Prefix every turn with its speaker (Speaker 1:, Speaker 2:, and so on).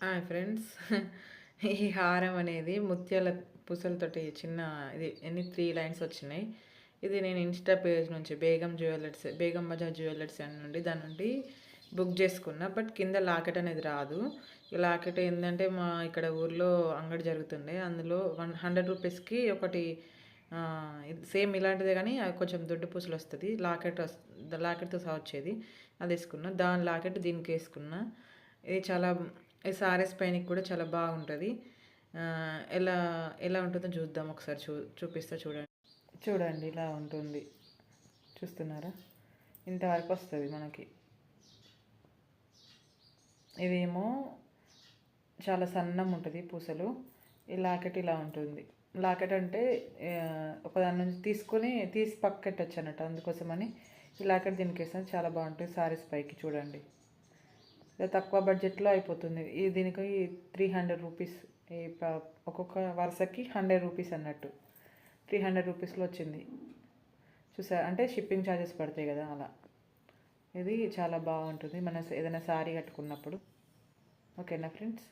Speaker 1: Hi friends. ఈ హారం అనేది ముత్యాల పూసలతోటి చిన్న ఇది ఎన్ని 3 లైన్స్ వచ్చినాయి. ఇది నేను ఇన్‌స్టా పేజ్ నుంచి బేగం బజార్ జ్యువెలర్స్ అని దాని నుండి బుక్ చేసుకున్నా. బట్ కింద లాకెట్ అనేది రాదు. ఈ లాకెట్ ఏందంటే మా ఇక్కడ ఊర్లో అంగడి జరుగుతుండే. అందులో 100 రూపీస్‌కి ఒకటి ఇది సేమ్ ఇలాంటిదే గానీ అది కొంచెం దొడ్డు పూసలొస్తది. లాకెట్‌తో సహా వచ్చేది. అది ఏసుకున్నా. దాని లాకెట్ దీనికేసుకున్నా. ఇది చాలా ఈ సారీస్ పైనకి కూడా చాలా బాగుంటది. ఎలా ఎలా ఉంటుందో చూద్దాం ఒకసారి చూపిస్తా చూడండి. చూడండి ఇలా ఉంటుంది. చూస్తున్నారా? ఇంతవరకు వస్తది మనకి. ఇదేమో చాలా సన్నంగుంటది పూసలు. ఈ లాకెట్ ఇలా ఉంటుంది. లాకెట్ అంటే ఒకదాని నుంచి తీసి పక్కకెట్టొచ్చన్నట్టు. అందుకోసమని ఈ లాకెట్ దీనికేసాను. చాలా బాగుంటుంది సారీస్ పైకి చూడండి. తక్కువ బడ్జెట్‌లో అయిపోతుంది. దీనికి 300 రూపీస్. ఈ ఒక్కొక్క వరుసకి 100 రూపీస్ అన్నట్టు. 300 రూపీస్‌లో వచ్చింది. చూసారా? అంటే షిప్పింగ్ ఛార్జెస్ పడతాయి కదా! అలా. ఇది చాలా బాగుంటుంది. ఏదైనా సారీ కట్టుకున్నప్పుడు. ఓకేనా ఫ్రెండ్స్?